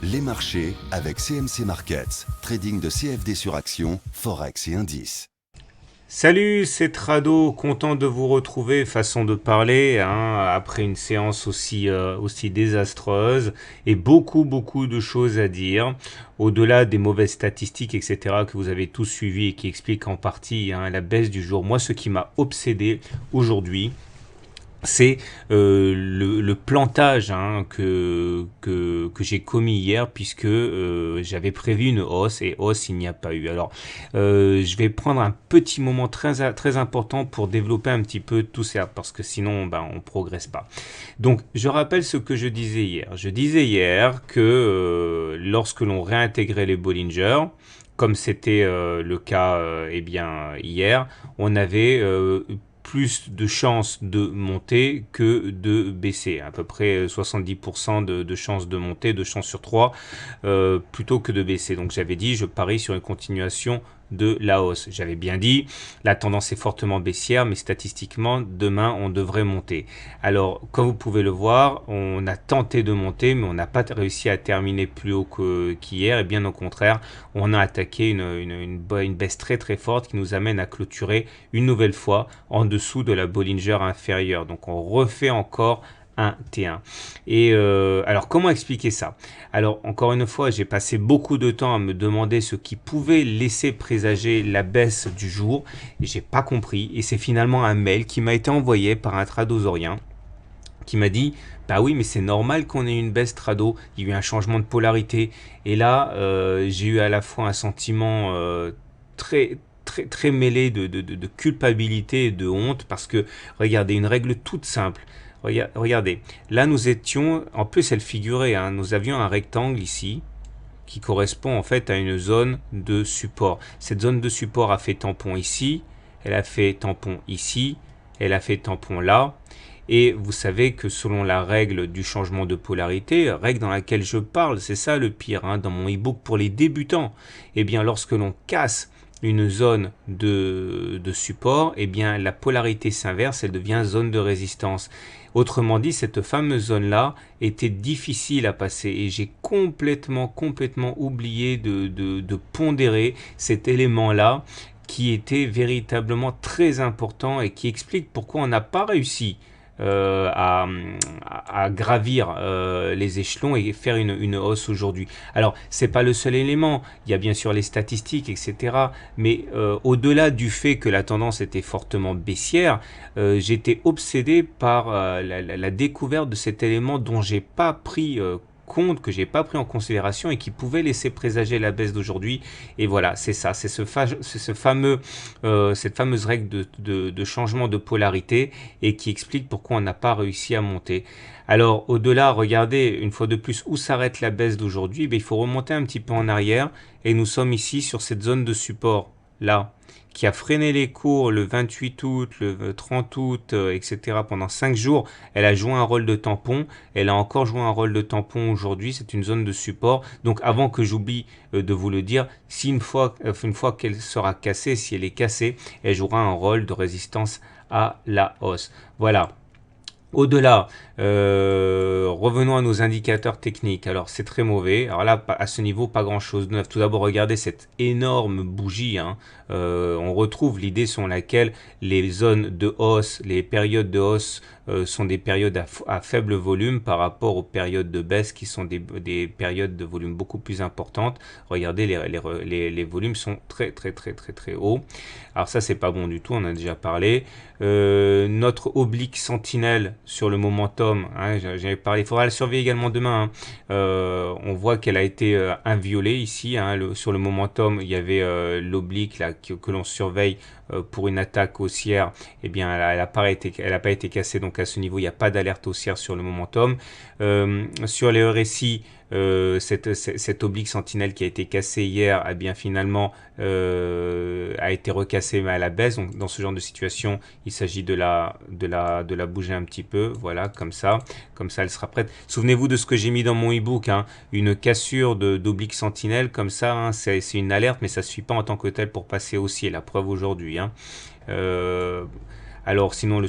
Les marchés avec CMC Markets, trading de CFD sur action, Forex et indices. Salut, c'est Trado, content de vous retrouver, façon de parler, hein, après une séance aussi désastreuse et beaucoup de choses à dire, au-delà des mauvaises statistiques, etc., que vous avez tous suivies et qui expliquent en partie hein, la baisse du jour. Moi, ce qui m'a obsédé aujourd'hui, c'est le plantage hein, que j'ai commis hier puisque j'avais prévu une hausse et hausse il n'y a pas eu. Alors je vais prendre un petit moment très important pour développer un petit peu tout ça parce que sinon ben, on progresse pas. Donc je rappelle ce que je disais hier. Je disais hier que lorsque l'on réintégrait les Bollinger, comme c'était le cas eh bien hier, on avait plus de chances de monter que de baisser. À peu près 70% de chances de monter, 2 chances sur 3, plutôt que de baisser. Donc j'avais dit, je parie sur une continuation de la hausse. J'avais bien dit, la tendance est fortement baissière, mais statistiquement, demain, on devrait monter. Alors, comme vous pouvez le voir, on a tenté de monter, mais on n'a pas réussi à terminer plus haut qu'hier, et bien au contraire, on a attaqué une baisse très forte qui nous amène à clôturer une nouvelle fois en dessous de la Bollinger inférieure. Donc, on refait encore un T1. Et alors comment expliquer ça? Alors encore une fois, j'ai passé beaucoup de temps à me demander ce qui pouvait laisser présager la baisse du jour et j'ai pas compris. Et c'est finalement un mail qui m'a été envoyé par un tradosaurien qui m'a dit bah oui mais c'est normal qu'on ait une baisse trado, il y a eu un changement de polarité et là j'ai eu à la fois un sentiment très mêlé de culpabilité et de honte parce que regardez une règle toute simple. Regardez, là nous étions, en plus elle figurait, hein, nous avions un rectangle ici qui correspond en fait à une zone de support. Cette zone de support a fait tampon ici, elle a fait tampon ici, elle a fait tampon là. Et vous savez que selon la règle du changement de polarité, règle dans laquelle je parle, c'est ça le pire, hein, dans mon e-book pour les débutants, eh bien lorsque l'on casse une zone de support, eh bien la polarité s'inverse, elle devient zone de résistance. Autrement dit, cette fameuse zone-là était difficile à passer et j'ai complètement oublié de pondérer cet élément-là qui était véritablement très important et qui explique pourquoi on n'a pas réussi à gravir les échelons et faire une hausse aujourd'hui. Alors, c'est pas le seul élément. Il y a bien sûr les statistiques, etc. Mais au-delà du fait que la tendance était fortement baissière, j'étais obsédé par la découverte de cet élément dont j'ai pas pris compte, que j'ai pas pris en considération et qui pouvait laisser présager la baisse d'aujourd'hui. Et voilà, c'est ça, c'est ce fameux, cette fameuse règle de changement de polarité et qui explique pourquoi on n'a pas réussi à monter. Alors au-delà, regardez une fois de plus où s'arrête la baisse d'aujourd'hui. Il faut remonter un petit peu en arrière et nous sommes ici sur cette zone de support là, qui a freiné les cours le 28 août, le 30 août, etc. pendant 5 jours. Elle a joué un rôle de tampon. Elle a encore joué un rôle de tampon aujourd'hui. C'est une zone de support. Donc avant que j'oublie de vous le dire, si une fois qu'elle sera cassée, si elle est cassée, elle jouera un rôle de résistance à la hausse. Voilà. Au-delà, revenons à nos indicateurs techniques. Alors c'est très mauvais. Alors là, à ce niveau, pas grand-chose de neuf. Tout d'abord, regardez cette énorme bougie. Hein. On retrouve l'idée selon laquelle les zones de hausse, les périodes de hausse sont des périodes à faible volume par rapport aux périodes de baisse qui sont des périodes de volume beaucoup plus importantes. Regardez, les volumes sont très hauts. Alors ça, c'est pas bon du tout, on en a déjà parlé. Notre oblique sentinelle sur le momentum, hein, j'avais parlé, il faudra le surveiller également demain. Hein. On voit qu'elle a été inviolée ici. Hein, sur le momentum, il y avait l'oblique là que l'on surveille pour une attaque haussière. Eh bien, elle n'a pas été cassée, donc à ce niveau, il n'y a pas d'alerte haussière sur le momentum. Sur les RSI, cette oblique sentinelle qui a été cassée hier, eh bien finalement a été recassée mais à la baisse. Donc dans ce genre de situation, il s'agit de la bouger un petit peu, voilà, comme ça elle sera prête. Souvenez-vous de ce que j'ai mis dans mon e-book, hein, une cassure d'oblique sentinelle comme ça, hein, c'est une alerte, mais ça suffit pas en tant que tel pour passer haussier. La preuve aujourd'hui. Hein. Alors sinon le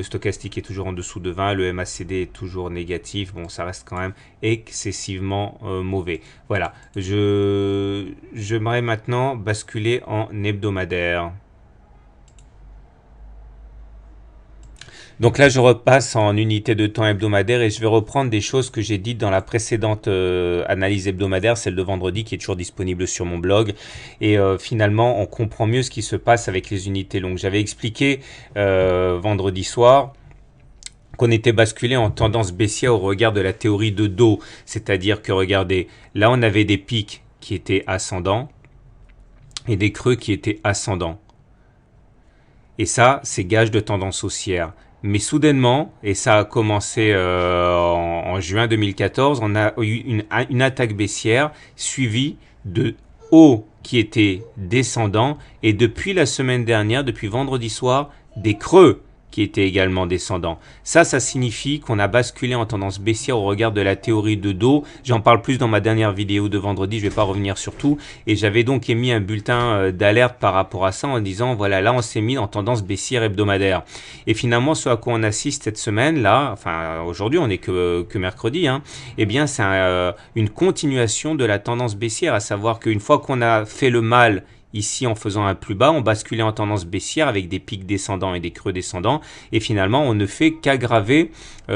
stochastique est toujours en dessous de 20, le MACD est toujours négatif, bon ça reste quand même excessivement mauvais. Voilà, j'aimerais maintenant basculer en hebdomadaire. Donc là, je repasse en unité de temps hebdomadaire et je vais reprendre des choses que j'ai dites dans la précédente analyse hebdomadaire, celle de vendredi qui est toujours disponible sur mon blog. Et finalement, on comprend mieux ce qui se passe avec les unités longues. J'avais expliqué vendredi soir qu'on était basculé en tendance baissière au regard de la théorie de dos. C'est-à-dire que, regardez, là, on avait des pics qui étaient ascendants et des creux qui étaient ascendants. Et ça, c'est gage de tendance haussière. Mais soudainement, et ça a commencé en juin 2014, on a eu une attaque baissière suivie de hauts qui étaient descendants. Et depuis la semaine dernière, depuis vendredi soir, des creux qui étaient également descendants. Ça signifie qu'on a basculé en tendance baissière au regard de la théorie de dos. J'en parle plus dans ma dernière vidéo de vendredi, je ne vais pas revenir sur tout. Et j'avais donc émis un bulletin d'alerte par rapport à ça en disant, voilà, là on s'est mis en tendance baissière hebdomadaire. Et finalement, ce à quoi on assiste cette semaine, là, enfin aujourd'hui on n'est que mercredi, eh bien c'est une continuation de la tendance baissière, à savoir qu'une fois qu'on a fait le mal ici, en faisant un plus bas, on basculait en tendance baissière avec des pics descendants et des creux descendants. Et finalement, on ne fait qu'aggraver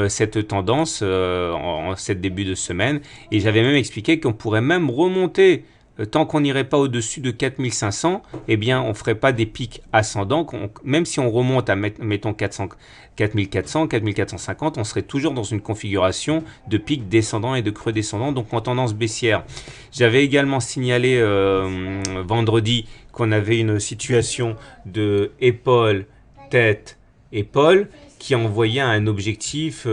cette tendance en cette début de semaine. Et j'avais même expliqué qu'on pourrait même remonter. Tant qu'on n'irait pas au-dessus de 4500, eh bien, on ne ferait pas des pics ascendants. Même si on remonte à, mettons, 4400, 4450, on serait toujours dans une configuration de pics descendants et de creux descendants, donc en tendance baissière. J'avais également signalé vendredi qu'on avait une situation de épaule, tête, épaule, qui envoyait un objectif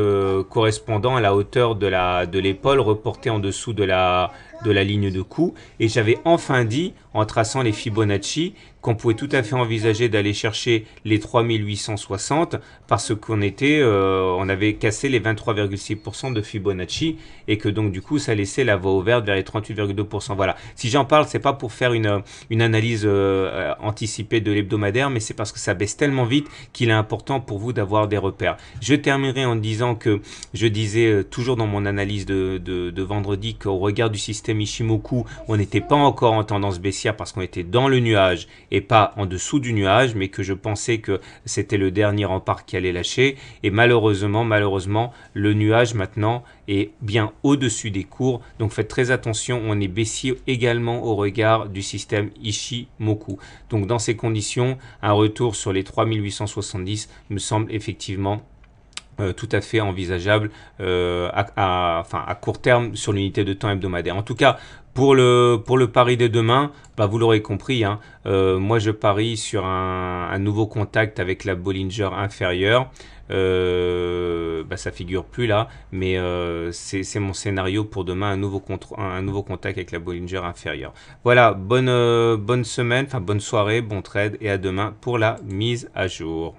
correspondant à la hauteur de l'épaule reportée en dessous de la ligne de coup. Et j'avais enfin dit, en traçant les Fibonacci, qu'on pouvait tout à fait envisager d'aller chercher les 3860 parce qu'on avait cassé les 23,6% de Fibonacci et que donc du coup ça laissait la voie ouverte vers les 38,2%. Voilà. Si j'en parle, c'est pas pour faire une analyse anticipée de l'hebdomadaire, mais c'est parce que ça baisse tellement vite qu'il est important pour vous d'avoir des repères. Je terminerai en disant que je disais toujours dans mon analyse de vendredi qu'au regard du système Ichimoku, on n'était pas encore en tendance baissière parce qu'on était dans le nuage et pas en dessous du nuage, mais que je pensais que c'était le dernier rempart qui allait lâcher. Et malheureusement, le nuage maintenant est bien au-dessus des cours. Donc faites très attention, on est baissier également au regard du système Ichimoku. Donc dans ces conditions, un retour sur les 3870 me semble effectivement tout à fait envisageable à court terme sur l'unité de temps hebdomadaire. En tout cas, pour le pari de demain, vous l'aurez compris, moi je parie sur un nouveau contact avec la Bollinger inférieure. Ça figure plus là, mais c'est mon scénario pour demain, un nouveau contact avec la Bollinger inférieure. Voilà, bonne semaine, bonne soirée, bon trade et à demain pour la mise à jour.